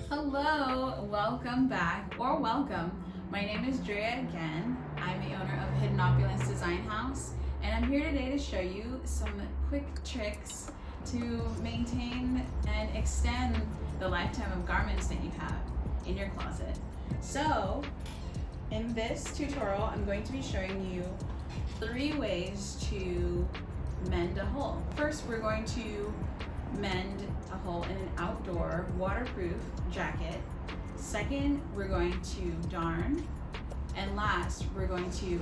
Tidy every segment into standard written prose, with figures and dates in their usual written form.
Hello, welcome back, or welcome. My name is Drea again. I'm the owner of Hidden Opulence Design House, and I'm here today to show you some quick tricks to maintain and extend the lifetime of garments that you have in your closet. So, in this tutorial, I'm going to be showing you 3 ways to mend a hole. First, we're going to mend a hole in an outdoor waterproof jacket. Second, we're going to darn. And last, we're going to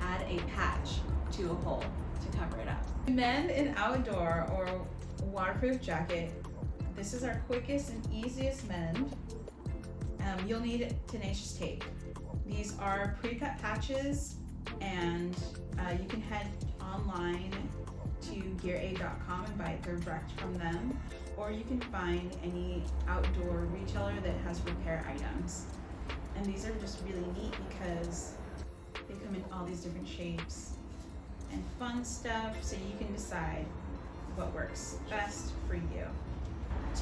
add a patch to a hole to cover it up. To mend an outdoor or waterproof jacket, this is our quickest and easiest mend. You'll need tenacious tape. These are pre-cut patches, and you can head online to geara.com and buy it direct from them, or you can find any outdoor retailer that has repair items. And these are just really neat because they come in all these different shapes and fun stuff, so you can decide what works best for you.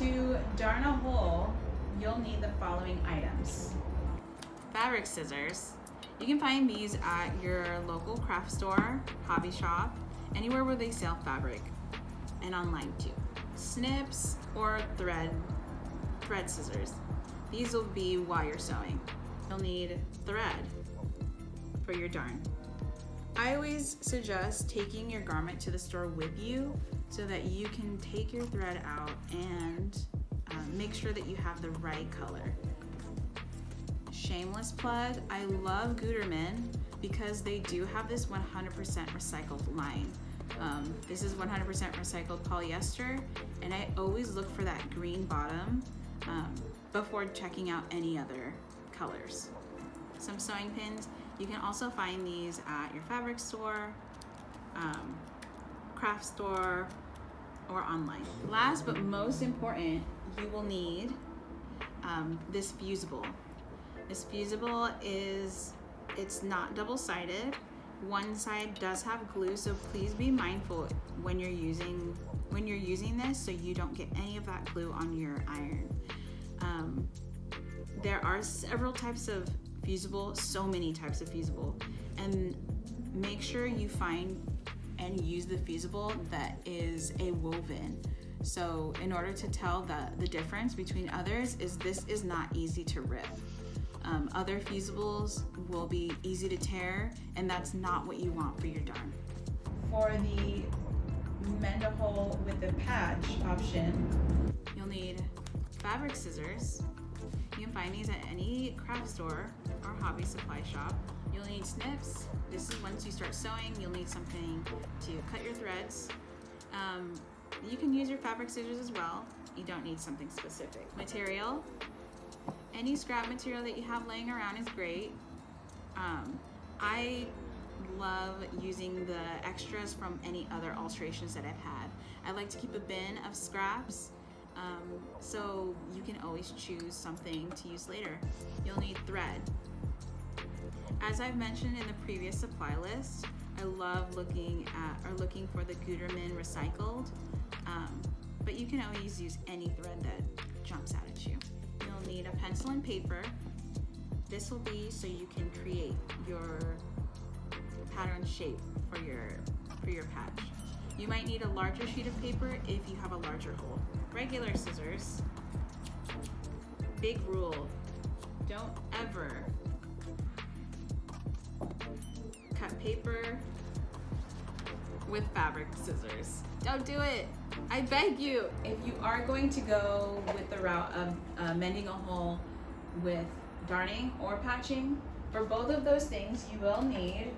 To darn a hole, you'll need the following items. Fabric scissors. You can find these at your local craft store, hobby shop, anywhere where they sell fabric, and online too. Snips or thread scissors. These will be while you're sewing. You'll need thread for your darn. I always suggest taking your garment to the store with you so that you can take your thread out and make sure that you have the right color. Shameless plug, I love Gutermann because they do have this 100% recycled line. This is 100% recycled polyester, and I always look for that green bottom before checking out any other colors. Some sewing pins. You can also find these at your fabric store, craft store, or online. Last but most important, you will need this fusible. This fusible it's not double-sided. One side does have glue, so please be mindful when you're using this so you don't get any of that glue on your iron. There are several types of fusible, so many types of fusible, and make sure you find and use the fusible that is a woven. So in order to tell the difference between others, this is not easy to rip. Other fusibles will be easy to tear, and that's not what you want for your darn. For the mend a hole with the patch option, you'll need fabric scissors. You can find these at any craft store or hobby supply shop. You'll need snips. This is once you start sewing, you'll need something to cut your threads. You can use your fabric scissors as well. You don't need something specific. Material. Any scrap material that you have laying around is great. I love using the extras from any other alterations that I've had. I like to keep a bin of scraps, so you can always choose something to use later. You'll need thread. As I've mentioned in the previous supply list, I love looking for the Gutermann recycled, but you can always use any thread that jumps out at you. You'll need a pencil and paper. This will be so you can create your pattern shape for your patch. You might need a larger sheet of paper if you have a larger hole. Regular scissors. Big rule, don't ever cut paper with fabric scissors. Don't do it. I beg you. If you are going to go with the route of mending a hole with darning or patching, for both of those things you will need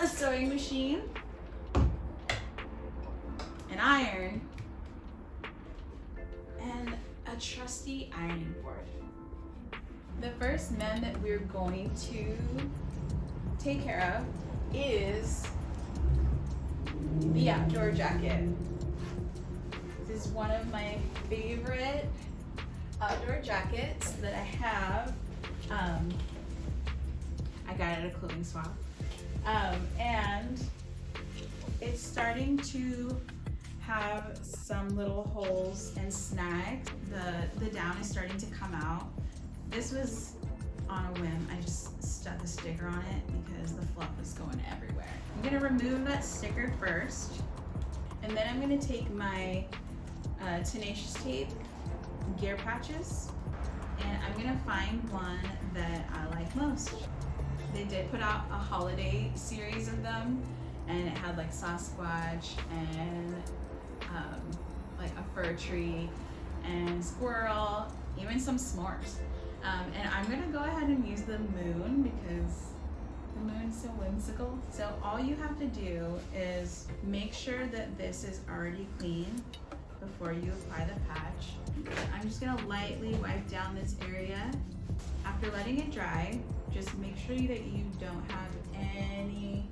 a sewing machine, an iron, and a trusty ironing board. The first mend that we're going to take care of is the outdoor jacket. This is one of my favorite outdoor jackets that I have. I got it at a clothing swap. And it's starting to have some little holes and snags. The down is starting to come out. This was on a whim. I just stuck a sticker on it because the fluff is going everywhere. I'm gonna remove that sticker first, and then I'm gonna take my tenacious tape gear patches, and I'm gonna find one that I like most. They did put out a holiday series of them, and it had like Sasquatch and like a fir tree and squirrel, even some s'mores. And I'm gonna go ahead and use the moon because the moon's so whimsical. So all you have to do is make sure that this is already clean before you apply the patch. I'm just gonna lightly wipe down this area. After letting it dry, just make sure that you don't have any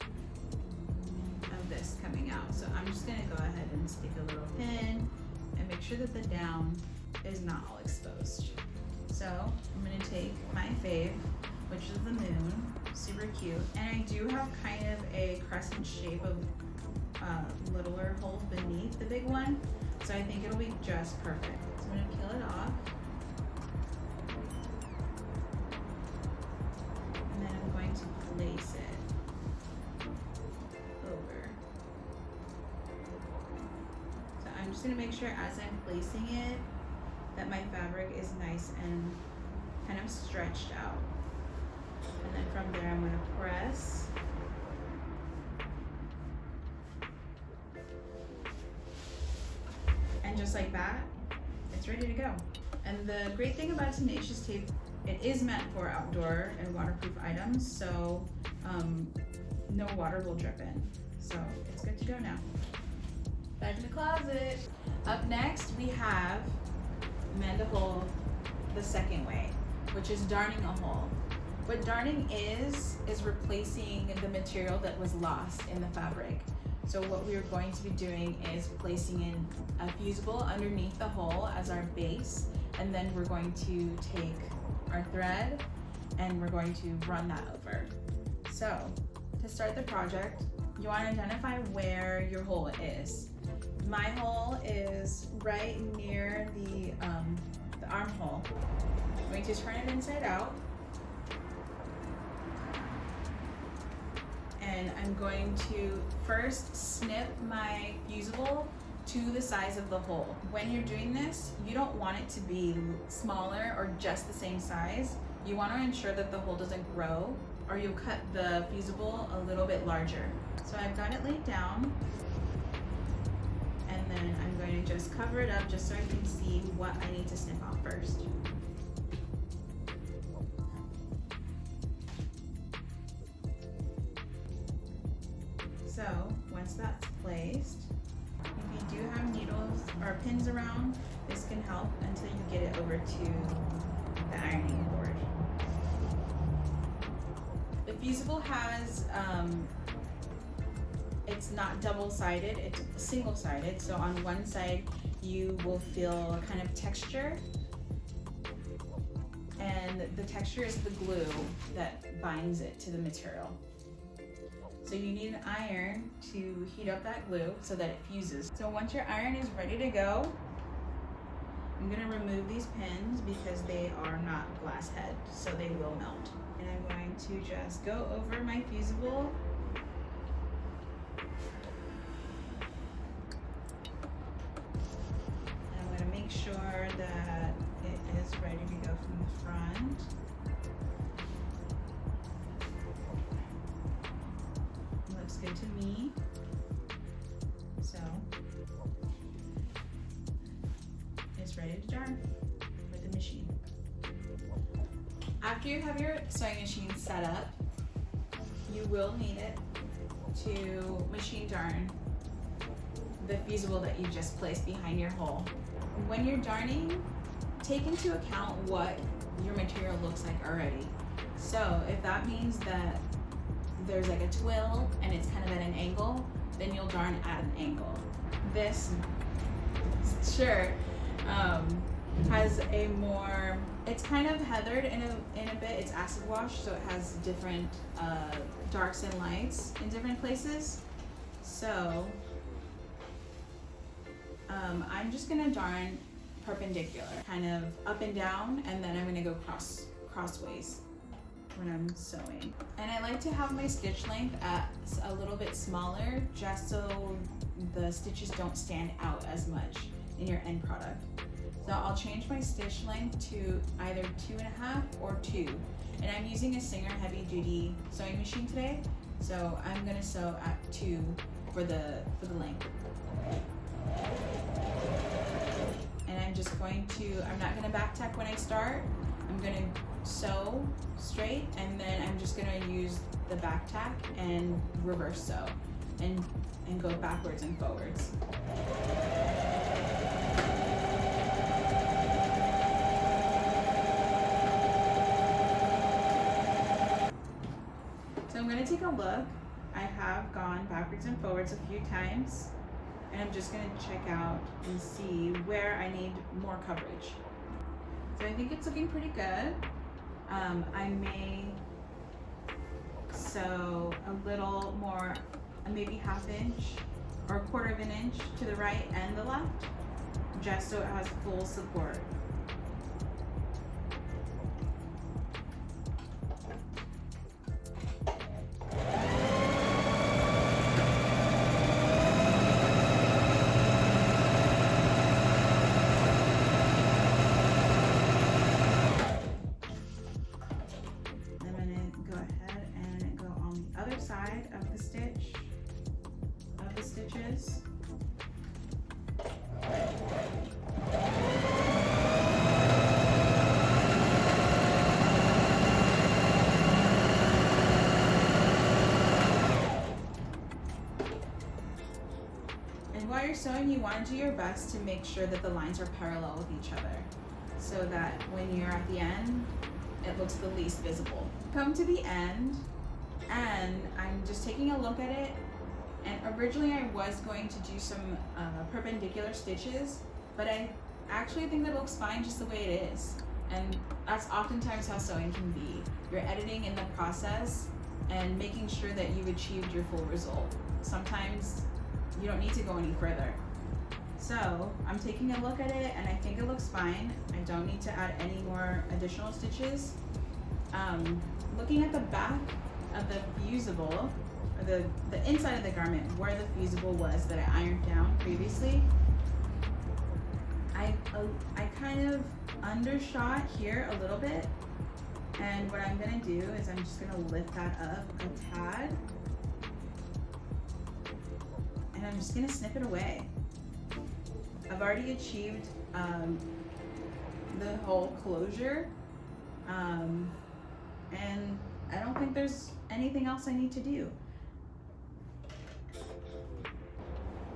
of this coming out. So I'm just gonna go ahead and stick a little pin and make sure that the down is not all exposed. So I'm gonna take my fave, which is the moon, super cute. And I do have kind of a crescent shape of littler holes beneath the big one. So I think it'll be just perfect. So I'm gonna peel it off. And then I'm going to place it over. So I'm just gonna make sure as I'm placing it that my fabric is nice and kind of stretched out. And then from there I'm gonna press. And just like that, it's ready to go. And the great thing about tenacious tape, it is meant for outdoor and waterproof items, so no water will drip in. So it's good to go now. Back in the closet. Up next, we have mend a hole the second way, which is darning a hole. What darning is replacing the material that was lost in the fabric. So what we're going to be doing is placing in a fusible underneath the hole as our base, and then we're going to take our thread and we're going to run that over. So to start the project, you want to identify where your hole is. My hole is right near the armhole. I'm going to turn it inside out. And I'm going to first snip my fusible to the size of the hole. When you're doing this, you don't want it to be smaller or just the same size. You want to ensure that the hole doesn't grow, or you'll cut the fusible a little bit larger. So I've got it laid down, and then I'm going to just cover it up just so I can see what I need to snip off first. So once that's placed, if you do have needles or pins around, this can help until you get it over to the ironing board. The fusible has, it's not double-sided, it's single-sided. So on one side, you will feel kind of texture, and the texture is the glue that binds it to the material. So you need an iron to heat up that glue so that it fuses. So once your iron is ready to go, I'm gonna remove these pins because they are not glass head, so they will melt. And I'm going to just go over my fusible. And I'm gonna make sure that it is ready to go from the front. Looks good to me. So it's ready to jar with the machine. After you have your sewing machine set up, you will need it to machine darn the fusible that you just placed behind your hole. When you're darning, take into account what your material looks like already. So if that means that there's like a twill and it's kind of at an angle, then you'll darn at an angle. This shirt has a more, it's kind of heathered in a bit. It's acid wash, so it has different darks and lights in different places. So I'm just gonna darn perpendicular, kind of up and down, and then I'm gonna go crossways when I'm sewing. And I like to have my stitch length at a little bit smaller, just so the stitches don't stand out as much in your end product. So I'll change my stitch length to either 2.5 or 2. And I'm using a Singer heavy duty sewing machine today, so I'm gonna sew at 2 for the length. And I'm just going to, I'm not gonna back tack when I start. I'm gonna sew straight, and then I'm just gonna use the back tack and reverse sew and go backwards and forwards. So I'm gonna take a look. I have gone backwards and forwards a few times, and I'm just gonna check out and see where I need more coverage. So I think it's looking pretty good. I may sew a little more, maybe 1/2 inch or 1/4 of an inch to the right and the left, just so it has full support. Side of the stitches. And while you're sewing, you want to do your best to make sure that the lines are parallel with each other, so that when you're at the end, it looks the least visible. Come to the end, and I'm just taking a look at it, and originally I was going to do some perpendicular stitches, but I actually think that it looks fine just the way it is. And that's oftentimes how sewing can be. You're editing in the process and making sure that you've achieved your full result. Sometimes you don't need to go any further. So I'm taking a look at it, and I think it looks fine. I don't need to add any more additional stitches. Looking at the back of the fusible, or the inside of the garment where the fusible was that I ironed down previously, I kind of undershot here a little bit, and what I'm gonna do is I'm just gonna lift that up a tad, and I'm just gonna snip it away. I've already achieved the whole closure, and I don't think there's anything else I need to do.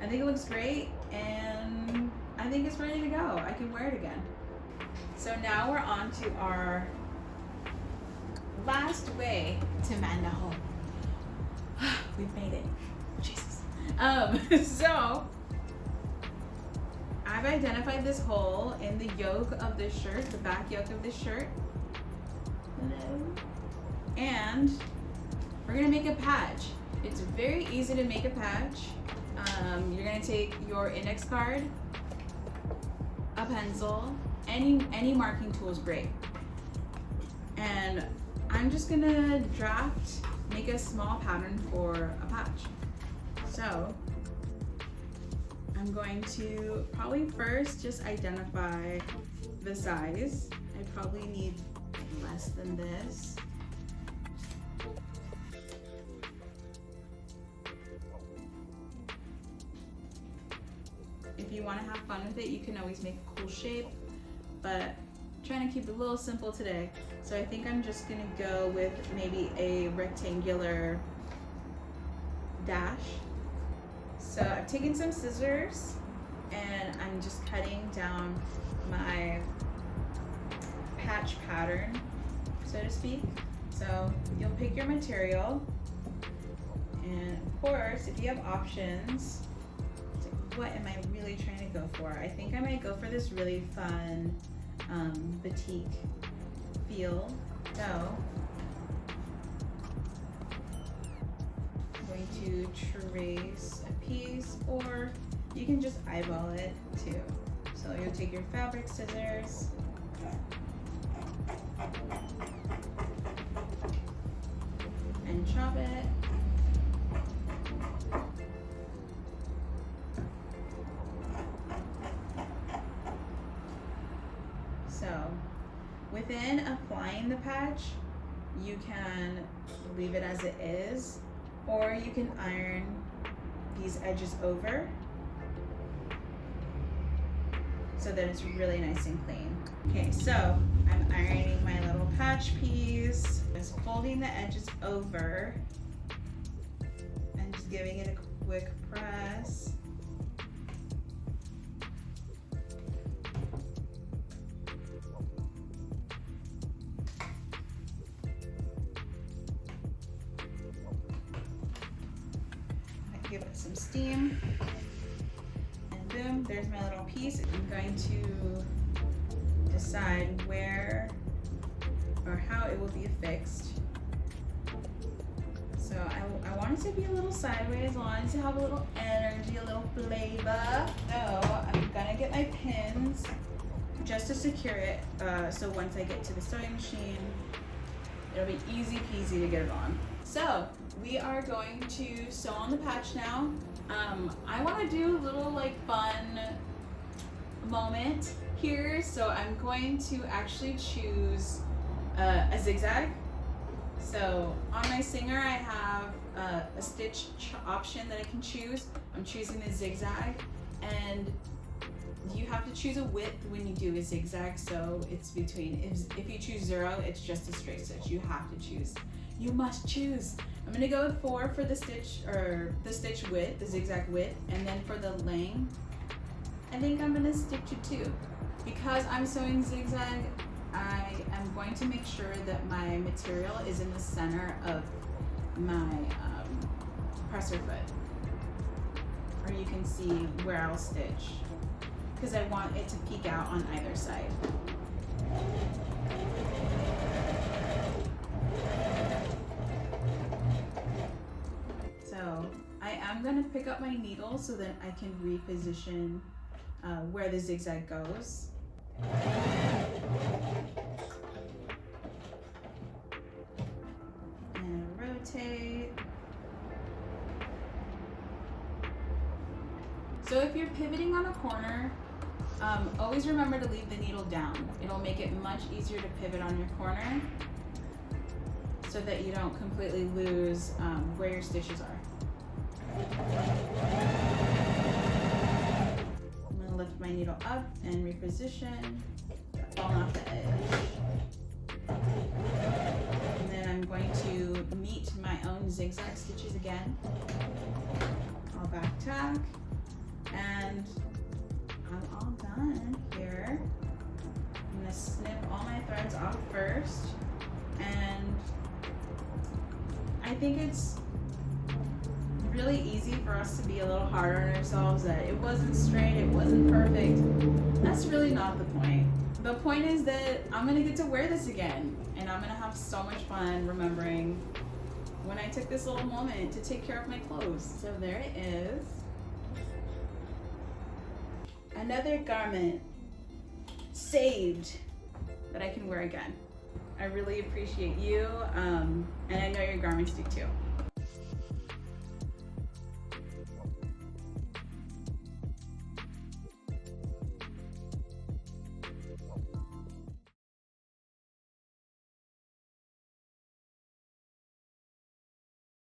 I think it looks great, and I think it's ready to go. I can wear it again. So now we're on to our last way to mend a hole. We've made it. Jesus. So I've identified this hole in the yoke of this shirt, the back yoke of this shirt. Hello. And we're gonna make a patch. It's very easy to make a patch. You're gonna take your index card, a pencil, any marking tool is great. And I'm just gonna make a small pattern for a patch. So I'm going to probably first just identify the size. I probably need less than this. If you want to have fun with it, you can always make a cool shape, but I'm trying to keep it a little simple today. So I think I'm just gonna go with maybe a rectangular dash. So I've taken some scissors and I'm just cutting down my patch pattern, so to speak. So you'll pick your material, and of course, if you have options, it's like, what am I really trying to go for? I think I might go for this really fun batik feel. So I'm going to trace a piece, or You can just eyeball it too. So you'll take your fabric scissors and chop it. So within applying the patch, you can leave it as it is, or you can iron these edges over so that it's really nice and clean. Okay, so I'm ironing my little patch piece, just folding the edges over and just giving it a quick press. Give it some steam, and boom, there's my little piece. I'm going to decide where or how it will be affixed. So I want it to be a little sideways, I want it to have a little energy, a little flavor. So I'm gonna get my pins just to secure it, so once I get to the sewing machine, it'll be easy peasy to get it on. So we are going to sew on the patch now. I want to do a little like fun moment here, so I'm going to actually choose a zigzag. So on my Singer I have a stitch option that I can choose. I'm choosing the zigzag, and you have to choose a width when you do a zigzag, so it's between, if you choose 0, it's just a straight stitch. You have to choose. You must choose. I'm gonna go with 4 for the stitch, or the stitch width, the zigzag width, and then for the length, I think I'm gonna stick to 2. Because I'm sewing zigzag, I am going to make sure that my material is in the center of my presser foot, or you can see where I'll stitch, because I want it to peek out on either side. So I am going to pick up my needle so that I can reposition where the zigzag goes. And rotate. So if you're pivoting on a corner, always remember to leave the needle down. It'll make it much easier to pivot on your corner, so that you don't completely lose where your stitches are. I'm going to lift my needle up and reposition, falling off the edge. And then I'm going to meet my own zigzag stitches again. I'll back tack, and I'm all done here. I'm going to snip all my threads off first, and I think it's really easy for us to be a little harder on ourselves, that it wasn't straight, it wasn't perfect. That's really not the point. The point is that I'm gonna get to wear this again, and I'm gonna have so much fun remembering when I took this little moment to take care of my clothes. So there it is. Another garment saved that I can wear again. I really appreciate you, and I know your garments do too.